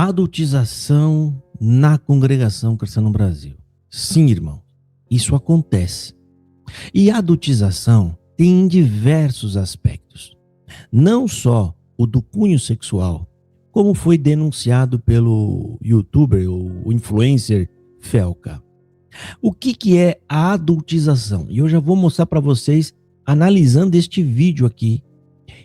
Adultização na congregação cristã no Brasil. Sim, irmão, isso acontece. E a adultização tem diversos aspectos. Não só o do cunho sexual, como foi denunciado pelo youtuber ou influencer Felca. O que é a adultização? E eu já vou mostrar para vocês analisando este vídeo aqui.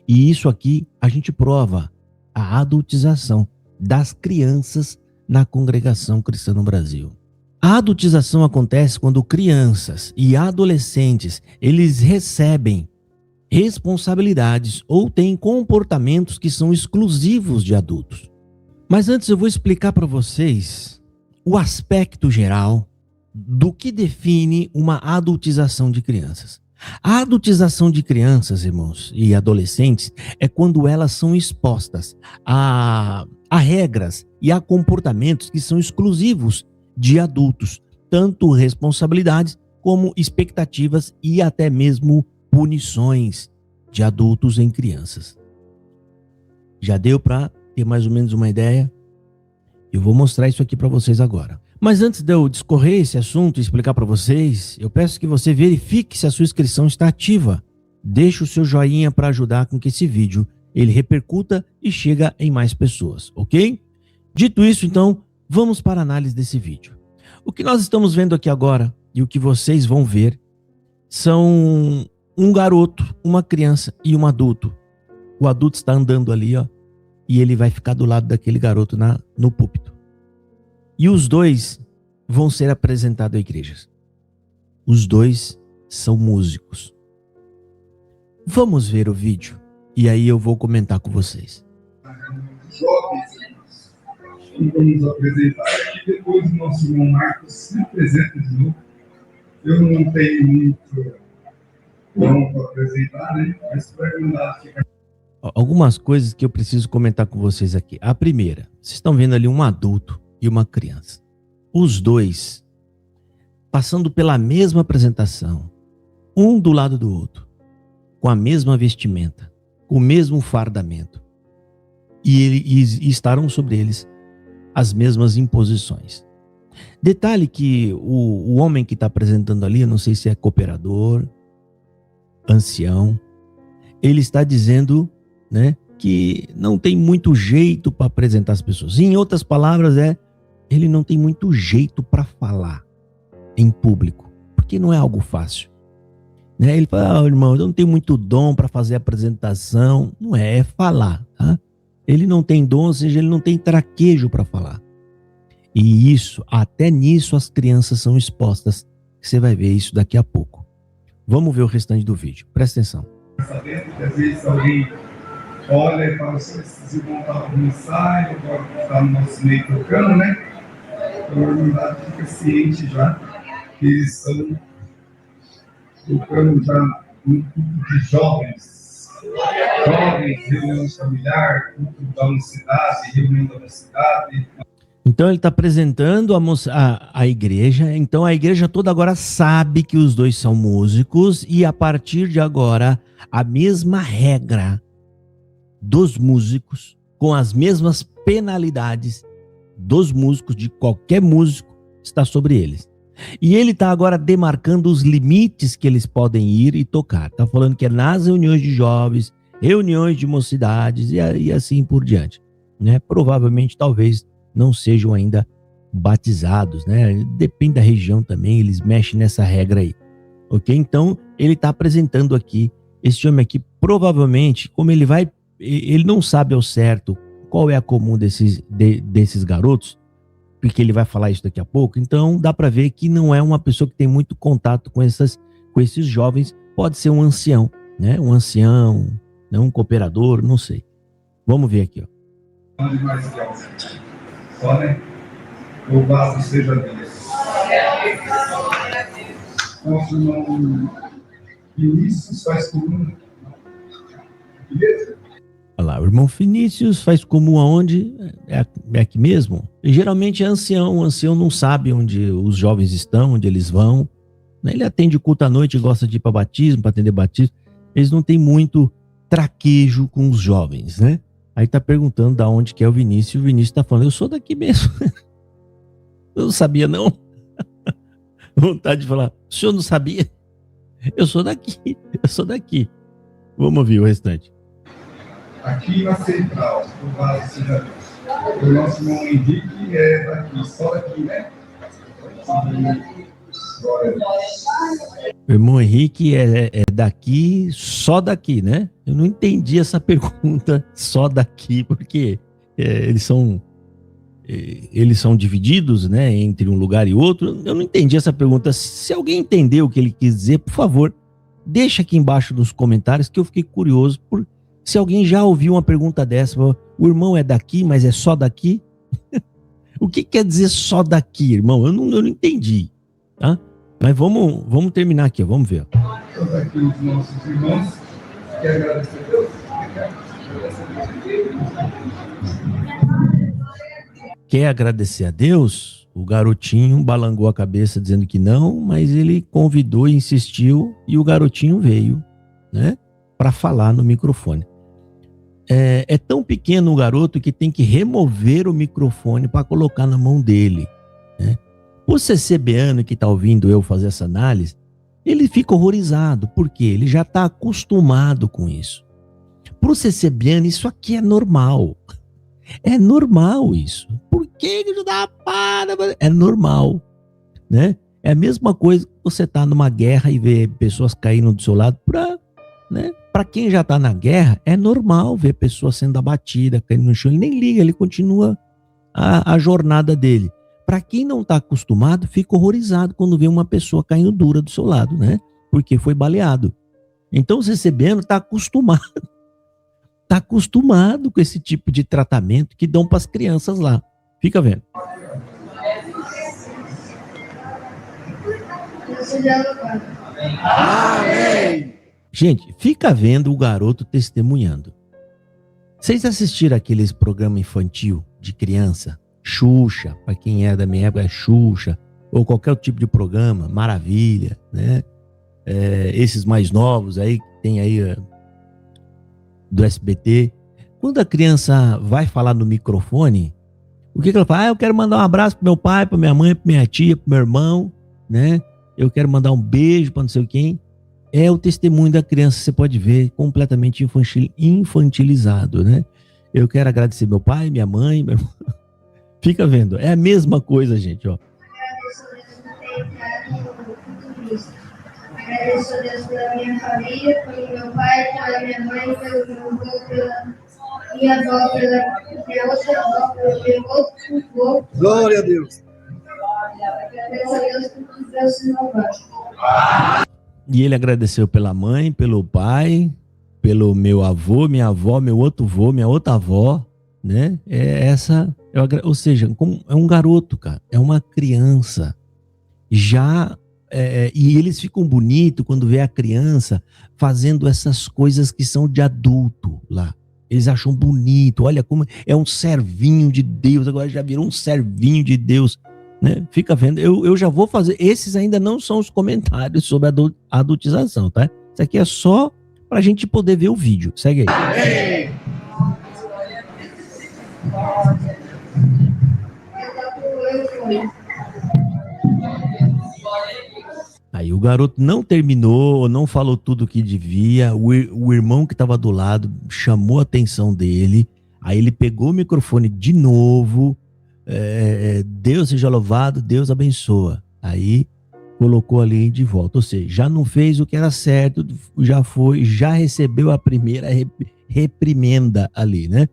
E isso aqui a gente prova a adultização das crianças na congregação cristã no Brasil. A adultização acontece quando crianças e adolescentes, eles recebem responsabilidades ou têm comportamentos que são exclusivos de adultos. Mas antes eu vou explicar para vocês o aspecto geral do que define uma adultização de crianças. A adultização de crianças, irmãos, e adolescentes é quando elas são expostas a regras e a comportamentos que são exclusivos de adultos, tanto responsabilidades como expectativas e até mesmo punições de adultos em crianças. Já deu para ter mais ou menos uma ideia? Eu vou mostrar isso aqui para vocês agora. Mas antes de eu discorrer esse assunto e explicar para vocês, eu peço que você verifique se a sua inscrição está ativa. Deixe o seu joinha para ajudar com que esse vídeo ele repercuta e chega em mais pessoas, ok? Dito isso, então, vamos para a análise desse vídeo. O que nós estamos vendo aqui agora e o que vocês vão ver são um garoto, uma criança e um adulto. O adulto está andando ali, ó, e ele vai ficar do lado daquele garoto no púlpito. E os dois vão ser apresentados à igreja. Os dois são músicos. Vamos ver o vídeo e aí eu vou comentar com vocês. Jovens, vamos apresentar aqui. Depois o nosso irmão Marcos se apresenta de novo. Eu não tenho muito bom para apresentar, né? Mas para mandar ficar. Algumas coisas que eu preciso comentar com vocês aqui. A primeira, vocês estão vendo ali um adulto e uma criança. Os dois passando pela mesma apresentação, um do lado do outro, com a mesma vestimenta, com o mesmo fardamento. E estarão sobre eles as mesmas imposições. Detalhe que o homem que está apresentando ali, eu não sei se é cooperador, ancião, ele está dizendo, né, que não tem muito jeito para apresentar as pessoas. Em outras palavras, ele não tem muito jeito para falar em público, porque não é algo fácil. Né? Ele fala, irmão, eu não tenho muito dom para fazer apresentação. Não é falar. Tá? Ele não tem dom, ou seja, ele não tem traquejo para falar. E isso, até nisso as crianças são expostas. Você vai ver isso daqui a pouco. Vamos ver o restante do vídeo. Presta atenção. Sabendo que às vezes alguém olha e fala assim, esses irmãos estavam no ensaio, agora está no nosso meio tocando, né? Então a irmandade fica ciente já que eles estão tocando já um grupo de jovens, reunião familiar, culto da mocidade, reunião da mocidade. Então ele está apresentando a igreja, então a igreja toda agora sabe que os dois são músicos e a partir de agora a mesma regra dos músicos, com as mesmas penalidades dos músicos, de qualquer músico, está sobre eles. E ele está agora demarcando os limites que eles podem ir e tocar. Está falando que é nas reuniões de jovens, reuniões de mocidades e assim por diante. Né? Provavelmente, talvez, não sejam ainda batizados. Né? Depende da região também, eles mexem nessa regra aí. Ok? Então, ele está apresentando aqui, esse homem aqui, provavelmente, como ele não sabe ao certo qual é a comum desses garotos, porque ele vai falar isso daqui a pouco, então dá para ver que não é uma pessoa que tem muito contato com esses jovens, pode ser um ancião, né? Um ancião, né? Um cooperador, não sei. Vamos ver aqui, ó. Só, né? Louvado seja Deus. Nosso irmão Vinícius faz comum. Beleza? Olha lá, o irmão Vinícius faz comum aonde? É aqui mesmo? E geralmente é ancião. O ancião não sabe onde os jovens estão, onde eles vão. Ele atende culto à noite, gosta de ir para batismo, para atender batismo. Eles não têm muito traquejo com os jovens, né? Aí tá perguntando da onde que é o Vinícius, e o Vinícius tá falando, eu sou daqui mesmo. Eu não sabia, não. Vontade de falar, o senhor não sabia? Eu sou daqui, eu sou daqui. Vamos ouvir o restante. Aqui na central, louvado seja Deus. O nosso irmão Henrique é daqui, só daqui, né? O irmão Henrique é daqui, só daqui, né? Eu não entendi essa pergunta, só daqui, porque eles são divididos, né, entre um lugar e outro. Eu não entendi essa pergunta. Se alguém entendeu o que ele quis dizer, por favor, deixa aqui embaixo nos comentários, que eu fiquei curioso por se alguém já ouviu uma pergunta dessa. O irmão é daqui, mas é só daqui? O que quer dizer só daqui, irmão? Eu não entendi, tá? Mas vamos terminar aqui, vamos ver. Todos aqui os nossos irmãos, quer agradecer a Deus? Quer agradecer a Deus? O garotinho balangou a cabeça dizendo que não, mas ele convidou e insistiu, e o garotinho veio, né, para falar no microfone. É tão pequeno o garoto que tem que remover o microfone para colocar na mão dele, né? O CCBano que está ouvindo eu fazer essa análise, ele fica horrorizado, porque ele já está acostumado com isso. Para o CCBano, isso aqui é normal. É normal isso. Por que que dá para? É normal, né? É a mesma coisa que você tá numa guerra e vê pessoas caindo do seu lado. Para quem já tá na guerra, é normal ver pessoas sendo abatidas, caindo no chão. Ele nem liga, ele continua a jornada dele. Para quem não tá acostumado, fica horrorizado quando vê uma pessoa caindo dura do seu lado, né? Porque foi baleado. Então o CCBano tá acostumado. Está acostumado com esse tipo de tratamento que dão para as crianças lá. Fica vendo. Amém. Gente, fica vendo o garoto testemunhando. Vocês assistiram aqueles programas infantil de criança? Xuxa, para quem é da minha época, é Xuxa, ou qualquer outro tipo de programa, Maravilha, né? Esses mais novos aí, que tem aí do SBT. Quando a criança vai falar no microfone, o que ela fala? Eu quero mandar um abraço pro meu pai, pra minha mãe, pra minha tia, pro meu irmão, né? Eu quero mandar um beijo pra não sei quem. É o testemunho da criança, você pode ver, completamente infantilizado, né? Eu quero agradecer meu pai, minha mãe, meu irmão. Fica vendo, é a mesma coisa, gente, ó. Agradeço a Deus pela minha família, pelo meu pai, pela minha mãe, pelo meu avô, pela minha avó, pela minha outra avó, pelo meu outro avô. Glória a Deus. Agradeço a Deus por Deus se louvar. E ele agradeceu pela mãe, pelo pai, pelo meu avô, minha avó, meu outro avô, minha outra avó, né? Ou seja, é um garoto, cara, é uma criança. E eles ficam bonitos quando vê a criança fazendo essas coisas que são de adulto lá. Eles acham bonito, olha como é um servinho de Deus, agora já virou um servinho de Deus, né? Fica vendo, eu já vou fazer, esses ainda não são os comentários sobre a adultização, tá? Isso aqui é só pra gente poder ver o vídeo, segue aí. Aí o garoto não terminou, não falou tudo o que devia, o irmão que estava do lado chamou a atenção dele, aí ele pegou o microfone de novo, Deus seja louvado, Deus abençoa. Aí colocou ali de volta, ou seja, já não fez o que era certo, já recebeu a primeira reprimenda ali, né?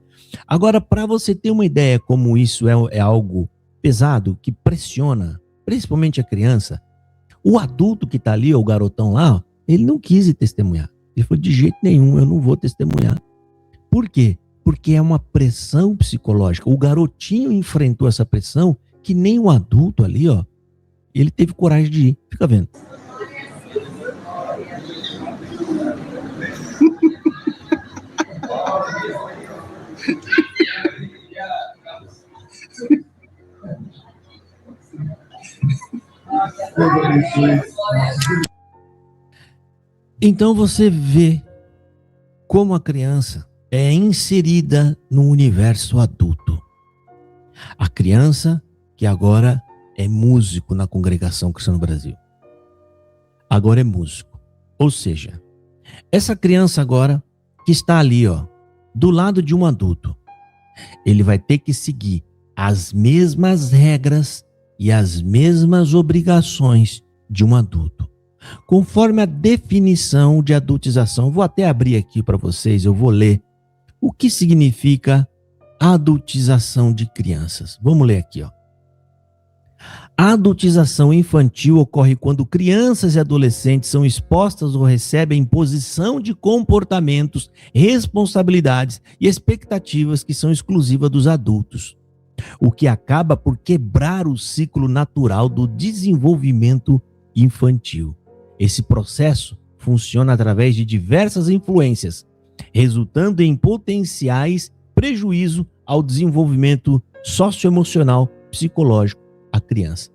Agora, para você ter uma ideia como isso é algo pesado, que pressiona, principalmente a criança, o adulto que tá ali, o garotão lá, ó, ele não quis ir testemunhar. Ele falou, de jeito nenhum, eu não vou testemunhar. Por quê? Porque é uma pressão psicológica. O garotinho enfrentou essa pressão que nem o adulto ali, ó, ele teve coragem de ir. Fica vendo. Então você vê como a criança é inserida no universo adulto. A criança que agora é músico na Congregação Cristã no Brasil. Agora é músico. Ou seja, essa criança agora que está ali, do lado de um adulto, ele vai ter que seguir as mesmas regras e as mesmas obrigações de um adulto, conforme a definição de adultização. Vou até abrir aqui para vocês, eu vou ler o que significa adultização de crianças. Vamos ler aqui, A adultização infantil ocorre quando crianças e adolescentes são expostas ou recebem imposição de comportamentos, responsabilidades e expectativas que são exclusivas dos adultos, o que acaba por quebrar o ciclo natural do desenvolvimento infantil. Esse processo funciona através de diversas influências, resultando em potenciais prejuízos ao desenvolvimento socioemocional, psicológico a criança.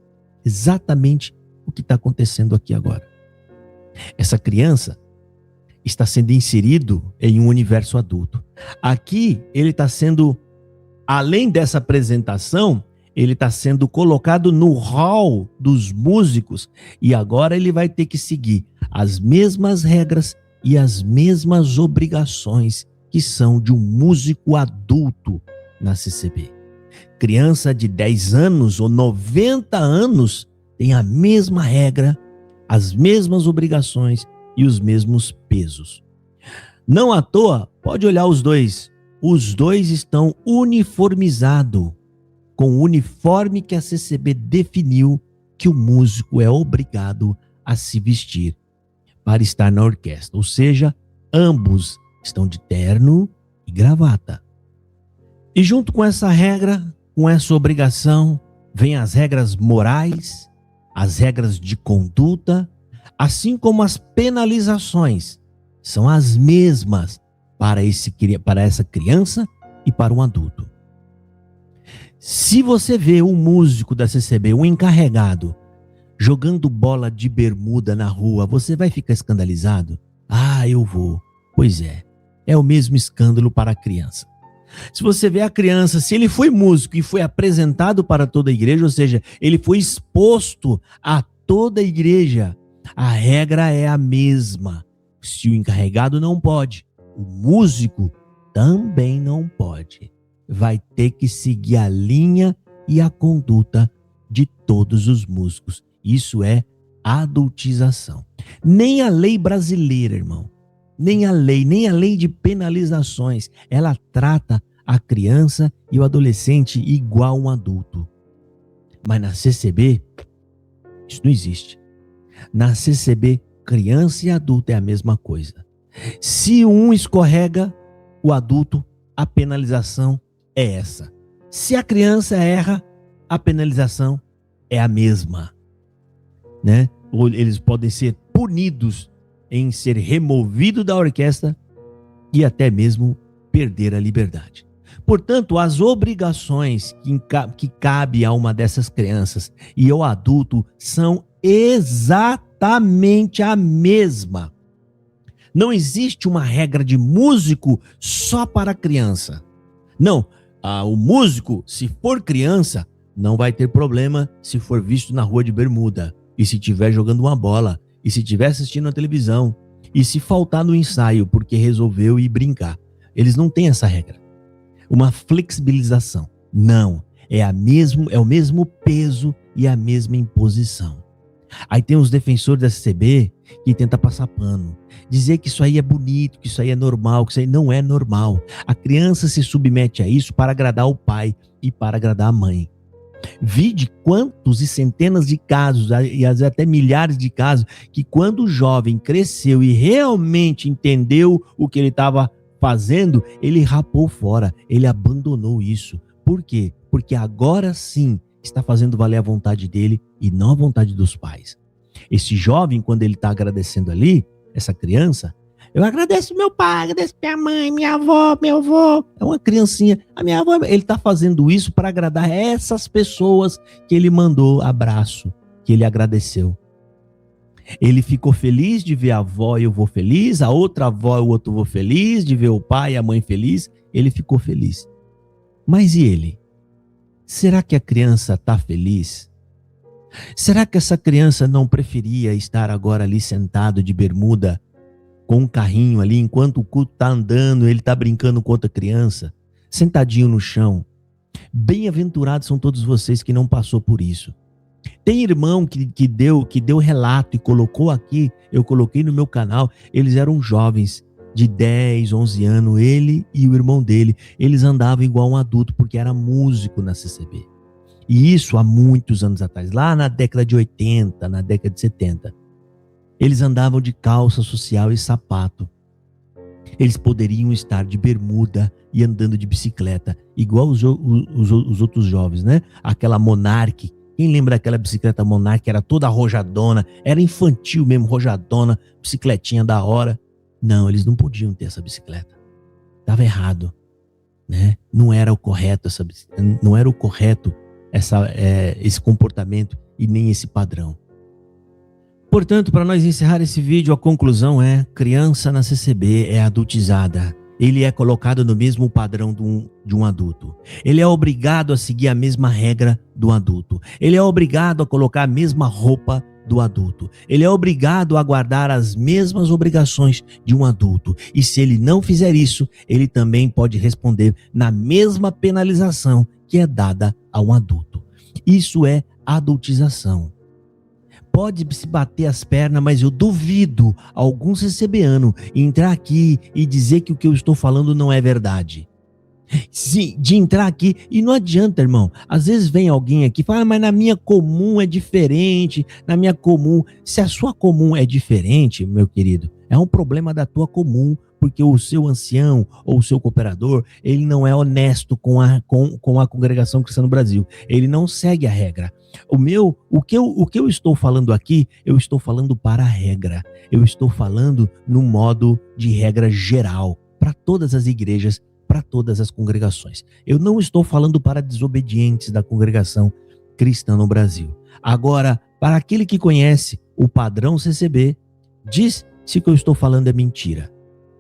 Exatamente o que está acontecendo aqui agora. Essa criança está sendo inserido em um universo adulto. Aqui ele está sendo, além dessa apresentação, ele está sendo colocado no hall dos músicos e agora ele vai ter que seguir as mesmas regras e as mesmas obrigações que são de um músico adulto na CCB. Criança de 10 anos ou 90 anos tem a mesma regra, as mesmas obrigações e os mesmos pesos. Não à toa, pode olhar os dois. Os dois estão uniformizados, com o uniforme que a CCB definiu que o músico é obrigado a se vestir para estar na orquestra. Ou seja, ambos estão de terno e gravata. E junto com essa regra, com essa obrigação, vem as regras morais, as regras de conduta, assim como as penalizações. São as mesmas para essa criança e para um adulto. Se você vê um músico da CCB, um encarregado, jogando bola de bermuda na rua, você vai ficar escandalizado? Ah, eu vou. Pois é o mesmo escândalo para a criança. Se você vê a criança, se ele foi músico e foi apresentado para toda a igreja, ou seja, ele foi exposto a toda a igreja, a regra é a mesma. Se o encarregado não pode, o músico também não pode. Vai ter que seguir a linha e a conduta de todos os músicos. Isso é adultização. Nem a lei brasileira, irmão, nem a lei de penalizações, ela trata a criança e o adolescente igual a um adulto. Mas na CCB, isso não existe. Na CCB, criança e adulto é a mesma coisa. Se um escorrega, o adulto, a penalização é essa. Se a criança erra, a penalização é a mesma, né? Ou eles podem ser punidos em ser removido da orquestra e até mesmo perder a liberdade. Portanto, as obrigações que cabe a uma dessas crianças e ao adulto são exatamente a mesma. Não existe uma regra de músico só para criança. Não, o músico, se for criança, não vai ter problema se for visto na rua de bermuda, e se estiver jogando uma bola, e se estiver assistindo a televisão, e se faltar no ensaio porque resolveu ir brincar. Eles não têm essa regra. Uma flexibilização. Não, é o mesmo peso e a mesma imposição. Aí tem os defensores da CCB que tentam passar pano, dizer que isso aí é bonito, que isso aí é normal, que isso aí não é normal. A criança se submete a isso para agradar o pai e para agradar a mãe. Vide quantos e centenas de casos, e às vezes até milhares de casos, que quando o jovem cresceu e realmente entendeu o que ele estava fazendo, ele rapou fora, ele abandonou isso. Por quê? Porque agora sim está fazendo valer a vontade dele e não a vontade dos pais. Esse jovem, quando ele está agradecendo ali, essa criança, eu agradeço meu pai, agradeço minha mãe, minha avó, meu avô. É uma criancinha. A minha avó, ele está fazendo isso para agradar essas pessoas que ele mandou abraço, que ele agradeceu. Ele ficou feliz de ver a avó e o vô feliz, a outra avó e o outro vô feliz, de ver o pai e a mãe feliz. Ele ficou feliz. Mas e ele? Será que a criança está feliz? Será que essa criança não preferia estar agora ali sentado de bermuda, com um carrinho ali, enquanto o culto está andando, ele está brincando com outra criança, sentadinho no chão? Bem-aventurados são todos vocês que não passou por isso. Tem irmão que deu relato e colocou aqui, eu coloquei no meu canal, eles eram jovens de 10, 11 anos, ele e o irmão dele, eles andavam igual um adulto porque era músico na CCB. E isso há muitos anos atrás, lá na década de 80, na década de 70. Eles andavam de calça social e sapato. Eles poderiam estar de bermuda e andando de bicicleta, igual os outros jovens, né? Aquela Monarch. Quem lembra daquela bicicleta Monarch? Era toda arrojadona, era infantil mesmo, rojadona, bicicletinha da hora. Não, eles não podiam ter essa bicicleta. Estava errado, né? Não era o correto esse comportamento e nem esse padrão. Portanto, para nós encerrar esse vídeo, a conclusão é: criança na CCB é adultizada. Ele é colocado no mesmo padrão de um adulto. Ele é obrigado a seguir a mesma regra do adulto. Ele é obrigado a colocar a mesma roupa do adulto. Ele é obrigado a guardar as mesmas obrigações de um adulto. E se ele não fizer isso, ele também pode responder na mesma penalização que é dada a um adulto. Isso é adultização. Pode se bater as pernas, mas eu duvido algum CCBano entrar aqui e dizer que o que eu estou falando não é verdade. Sim, de entrar aqui, e não adianta, irmão. Às vezes vem alguém aqui e fala: mas na minha comum é diferente, na minha comum. Se a sua comum é diferente, meu querido, é um problema da tua comum, porque o seu ancião ou o seu cooperador, ele não é honesto com a Congregação Cristã no Brasil. Ele não segue a regra. O que eu estou falando aqui, eu estou falando para a regra. Eu estou falando no modo de regra geral, para todas as igrejas, para todas as congregações. Eu não estou falando para desobedientes da Congregação Cristã no Brasil. Agora, para aquele que conhece o padrão CCB, diz se o que eu estou falando é mentira.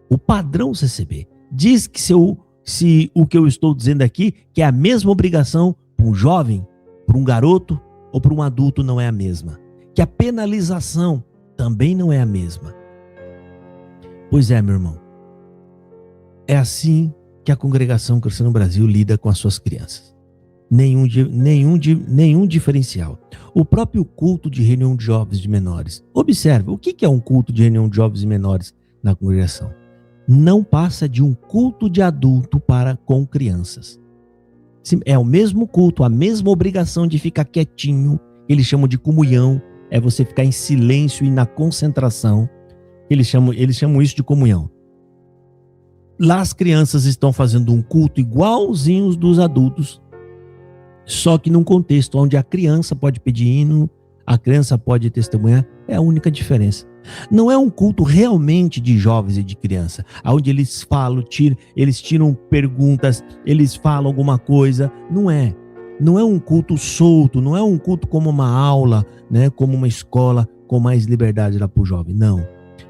O padrão CCB diz que se o que eu estou dizendo aqui, que é a mesma obrigação para um jovem, para um garoto ou para um adulto, não é a mesma. Que a penalização também não é a mesma. Pois é, meu irmão. É assim que a Congregação Cristã no Brasil lida com as suas crianças. Nenhum diferencial. O próprio culto de reunião de jovens de menores. Observe, o que é um culto de reunião de jovens e menores na congregação? Não passa de um culto de adulto com crianças. É o mesmo culto, a mesma obrigação de ficar quietinho, eles chamam de comunhão, é você ficar em silêncio e na concentração. Eles chamam isso de comunhão. Lá as crianças estão fazendo um culto igualzinho dos adultos, só que num contexto onde a criança pode pedir hino, a criança pode testemunhar, é a única diferença. Não é um culto realmente de jovens e de criança, onde eles falam, eles tiram perguntas, eles falam alguma coisa. Não é um culto solto, não é um culto como uma aula, né, como uma escola com mais liberdade lá para o jovem. Não.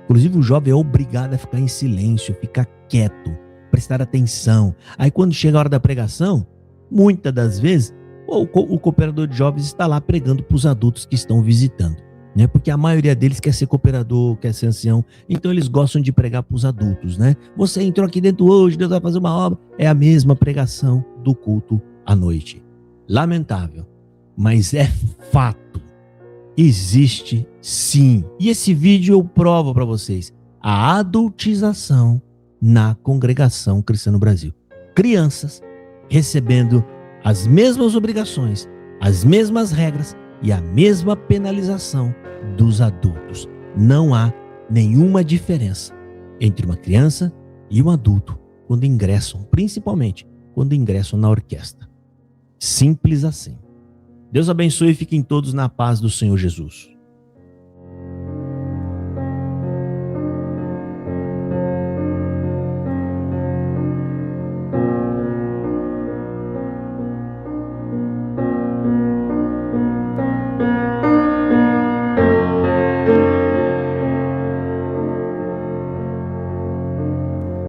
Inclusive o jovem é obrigado a ficar em silêncio, ficar quieto, prestar atenção. Aí quando chega a hora da pregação, muitas das vezes o cooperador de jovens está lá pregando para os adultos que estão visitando, né? Porque a maioria deles quer ser cooperador, quer ser ancião, então eles gostam de pregar para os adultos, né? Você entrou aqui dentro hoje, Deus vai fazer uma obra. É a mesma pregação do culto à noite. Lamentável, mas é fato. Existe sim. E esse vídeo eu provo para vocês a adultização na Congregação Cristã no Brasil. Crianças recebendo as mesmas obrigações, as mesmas regras e a mesma penalização dos adultos. Não há nenhuma diferença entre uma criança e um adulto quando ingressam, principalmente quando ingressam na orquestra. Simples assim. Deus abençoe e fiquem todos na paz do Senhor Jesus.